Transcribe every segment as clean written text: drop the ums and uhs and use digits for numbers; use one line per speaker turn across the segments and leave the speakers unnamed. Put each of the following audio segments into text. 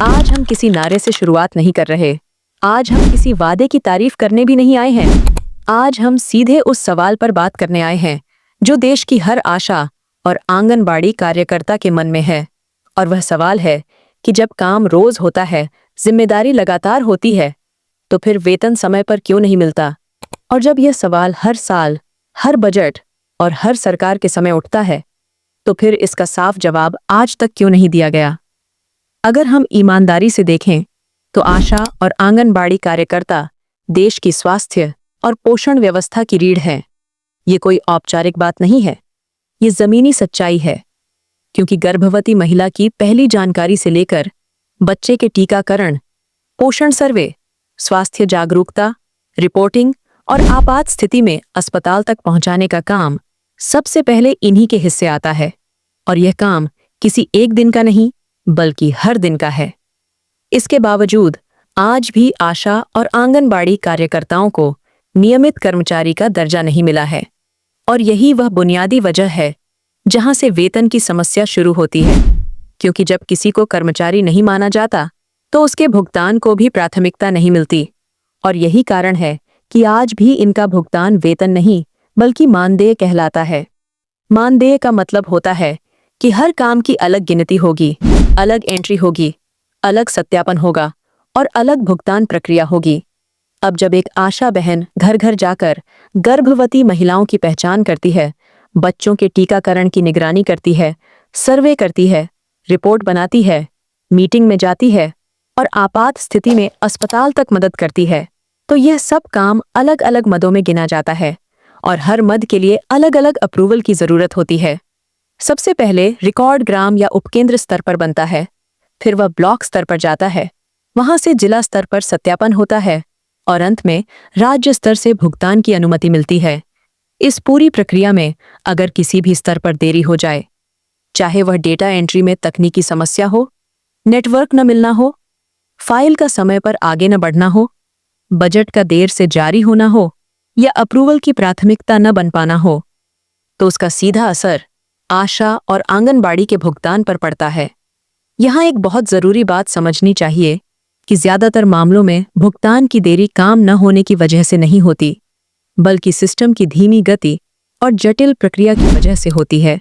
आज हम किसी नारे से शुरुआत नहीं कर रहे। आज हम किसी वादे की तारीफ करने भी नहीं आए हैं। आज हम सीधे उस सवाल पर बात करने आए हैं जो देश की हर आशा और आंगनबाड़ी कार्यकर्ता के मन में है। और वह सवाल है कि जब काम रोज होता है, जिम्मेदारी लगातार होती है, तो फिर वेतन समय पर क्यों नहीं मिलता? और जब यह सवाल हर साल, हर बजट और हर सरकार के समय उठता है, तो फिर इसका साफ जवाब आज तक क्यों नहीं दिया गया? अगर हम ईमानदारी से देखें तो आशा और आंगनबाड़ी कार्यकर्ता देश की स्वास्थ्य और पोषण व्यवस्था की रीढ़ है। ये कोई औपचारिक बात नहीं है, ये जमीनी सच्चाई है। क्योंकि गर्भवती महिला की पहली जानकारी से लेकर बच्चे के टीकाकरण, पोषण सर्वे, स्वास्थ्य जागरूकता, रिपोर्टिंग और आपात स्थिति में अस्पताल तक पहुंचाने का काम सबसे पहले इन्हीं के हिस्से आता है। और यह काम किसी एक दिन का नहीं, बल्कि हर दिन का है। इसके बावजूद आज भी आशा और आंगनबाड़ी कार्यकर्ताओं को नियमित कर्मचारी का दर्जा नहीं मिला है। और यही वह बुनियादी वजह है जहां से वेतन की समस्या शुरू होती है। क्योंकि जब किसी को कर्मचारी नहीं माना जाता, तो उसके भुगतान को भी प्राथमिकता नहीं मिलती। और यही कारण है कि आज भी इनका भुगतान वेतन नहीं, बल्कि मानदेय कहलाता है। मानदेय का मतलब होता है कि हर काम की अलग गिनती होगी, अलग एंट्री होगी, अलग सत्यापन होगा और अलग भुगतान प्रक्रिया होगी। अब जब एक आशा बहन घर घर जाकर गर्भवती महिलाओं की पहचान करती है, बच्चों के टीकाकरण की निगरानी करती है, सर्वे करती है, रिपोर्ट बनाती है, मीटिंग में जाती है और आपात स्थिति में अस्पताल तक मदद करती है, तो यह सब काम अलग अलग मदों में गिना जाता है और हर मद के लिए अलग अलग अप्रूवल की जरूरत होती है। सबसे पहले रिकॉर्ड ग्राम या उपकेंद्र स्तर पर बनता है, फिर वह ब्लॉक स्तर पर जाता है, वहां से जिला स्तर पर सत्यापन होता है और अंत में राज्य स्तर से भुगतान की अनुमति मिलती है। इस पूरी प्रक्रिया में अगर किसी भी स्तर पर देरी हो जाए, चाहे वह डेटा एंट्री में तकनीकी समस्या हो, नेटवर्क न मिलना हो, फाइल का समय पर आगे न बढ़ना हो, बजट का देर से जारी होना हो या अप्रूवल की प्राथमिकता न बन पाना हो, तो उसका सीधा असर आशा और आंगनबाड़ी के भुगतान पर पड़ता है। यहाँ एक बहुत जरूरी बात समझनी चाहिए कि ज्यादातर मामलों में भुगतान की देरी काम न होने की वजह से नहीं होती, बल्कि सिस्टम की धीमी गति और जटिल प्रक्रिया की वजह से होती है।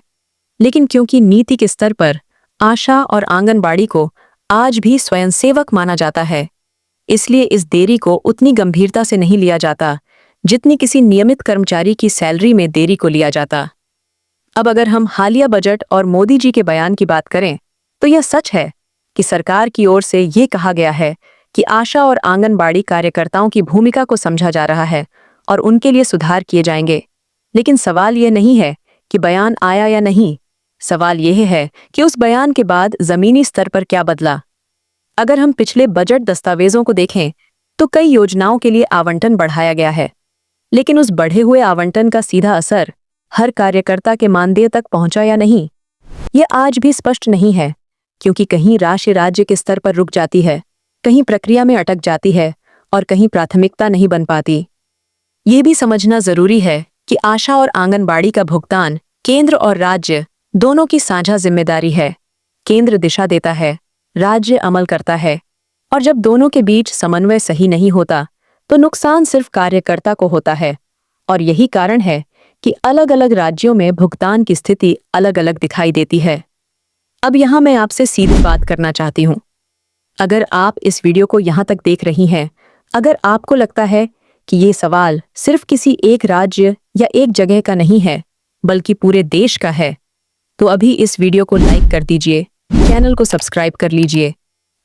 लेकिन क्योंकि नीति के स्तर पर आशा और आंगनबाड़ी को आज भी स्वयंसेवक माना जाता है, इसलिए इस देरी को उतनी गंभीरता से नहीं लिया जाता जितनी किसी नियमित कर्मचारी की सैलरी में देरी को लिया जाता। अब अगर हम हालिया बजट और मोदी जी के बयान की बात करें, तो यह सच है कि सरकार की ओर से ये कहा गया है कि आशा और आंगनबाड़ी कार्यकर्ताओं की भूमिका को समझा जा रहा है और उनके लिए सुधार किए जाएंगे। लेकिन सवाल यह नहीं है कि बयान आया या नहीं, सवाल यह है कि उस बयान के बाद जमीनी स्तर पर क्या बदला। अगर हम पिछले बजट दस्तावेजों को देखें, तो कई योजनाओं के लिए आवंटन बढ़ाया गया है, लेकिन उस बढ़े हुए आवंटन का सीधा असर हर कार्यकर्ता के मानदेय तक पहुंचा या नहीं, यह आज भी स्पष्ट नहीं है। क्योंकि कहीं राशि राज्य के स्तर पर रुक जाती है, कहीं प्रक्रिया में अटक जाती है और कहीं प्राथमिकता नहीं बन पाती। ये भी समझना जरूरी है कि आशा और आंगनबाड़ी का भुगतान केंद्र और राज्य दोनों की साझा जिम्मेदारी है। केंद्र दिशा देता है, राज्य अमल करता है, और जब दोनों के बीच समन्वय सही नहीं होता, तो नुकसान सिर्फ कार्यकर्ता को होता है। और यही कारण है कि अलग अलग राज्यों में भुगतान की स्थिति अलग अलग दिखाई देती है। अब यहाँ मैं आपसे सीधी बात करना चाहती हूँ। अगर आप इस वीडियो को यहाँ तक देख रही हैं, अगर आपको लगता है कि ये सवाल सिर्फ किसी एक राज्य या एक जगह का नहीं है, बल्कि पूरे देश का है, तो अभी इस वीडियो को लाइक कर दीजिए, चैनल को सब्सक्राइब कर लीजिए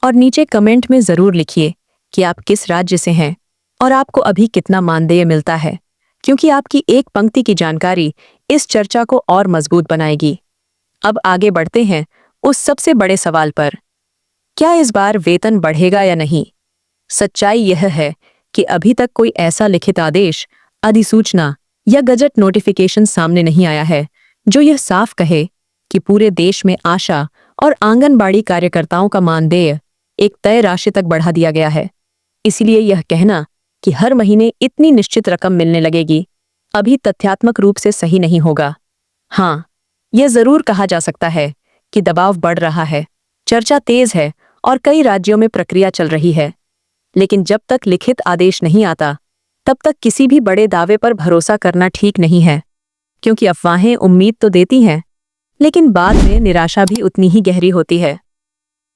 और नीचे कमेंट में ज़रूर लिखिए कि आप किस राज्य से हैं और आपको अभी कितना मानदेय मिलता है। क्योंकि आपकी एक पंक्ति की जानकारी इस चर्चा को और मजबूत बनाएगी। अब आगे बढ़ते हैं उस सबसे बड़े सवाल पर, क्या इस बार वेतन बढ़ेगा या नहीं? सच्चाई यह है कि अभी तक कोई ऐसा लिखित आदेश, अधिसूचना या गजट नोटिफिकेशन सामने नहीं आया है जो यह साफ कहे कि पूरे देश में आशा और आंगनबाड़ी कार्यकर्ताओं का मानदेय एक तय राशि तक बढ़ा दिया गया है। इसलिए यह कहना कि हर महीने इतनी निश्चित रकम मिलने लगेगी, अभी तथ्यात्मक रूप से सही नहीं होगा। हाँ, यह जरूर कहा जा सकता है कि दबाव बढ़ रहा है, चर्चा तेज है और कई राज्यों में प्रक्रिया चल रही है। लेकिन जब तक लिखित आदेश नहीं आता, तब तक किसी भी बड़े दावे पर भरोसा करना ठीक नहीं है, क्योंकि अफवाहें उम्मीद तो देती हैं, लेकिन बाद में निराशा भी उतनी ही गहरी होती है।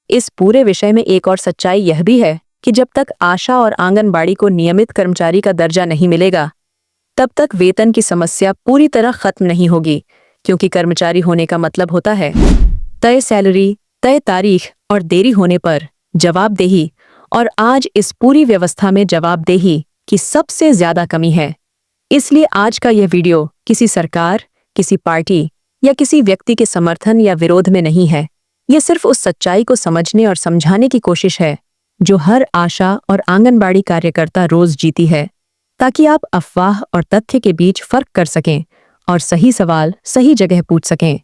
इस पूरे विषय में एक और सच्चाई यह भी है कि जब तक आशा और आंगनबाड़ी को नियमित कर्मचारी का दर्जा नहीं मिलेगा, तब तक वेतन की समस्या पूरी तरह खत्म नहीं होगी, क्योंकि कर्मचारी होने का मतलब होता है तय सैलरी, तय तारीख और देरी होने पर जवाबदेही। और आज इस पूरी व्यवस्था में जवाबदेही की सबसे ज्यादा कमी है। इसलिए आज का यह वीडियो किसी सरकार, किसी पार्टी या किसी व्यक्ति के समर्थन या विरोध में नहीं है। यह सिर्फ उस सच्चाई को समझने और समझाने की कोशिश है जो हर आशा और आंगनबाड़ी कार्यकर्ता रोज जीती है, ताकि आप अफवाह और तथ्य के बीच फर्क कर सकें और सही सवाल सही जगह पूछ सकें।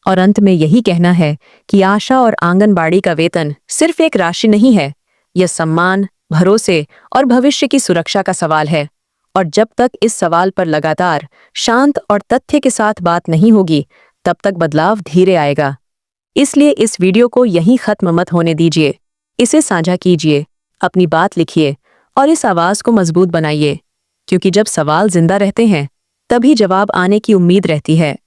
और अंत में यही कहना है कि आशा और आंगनबाड़ी का वेतन सिर्फ एक राशि नहीं है, यह सम्मान, भरोसे और भविष्य की सुरक्षा का सवाल है। और जब तक इस सवाल पर लगातार शांत और तथ्य के साथ बात नहीं होगी, तब तक बदलाव धीरे आएगा। इसलिए इस वीडियो को यहीं खत्म मत होने दीजिए। इसे साझा कीजिए, अपनी बात लिखिए और इस आवाज को मजबूत बनाइए, क्योंकि जब सवाल जिंदा रहते हैं, तभी जवाब आने की उम्मीद रहती है।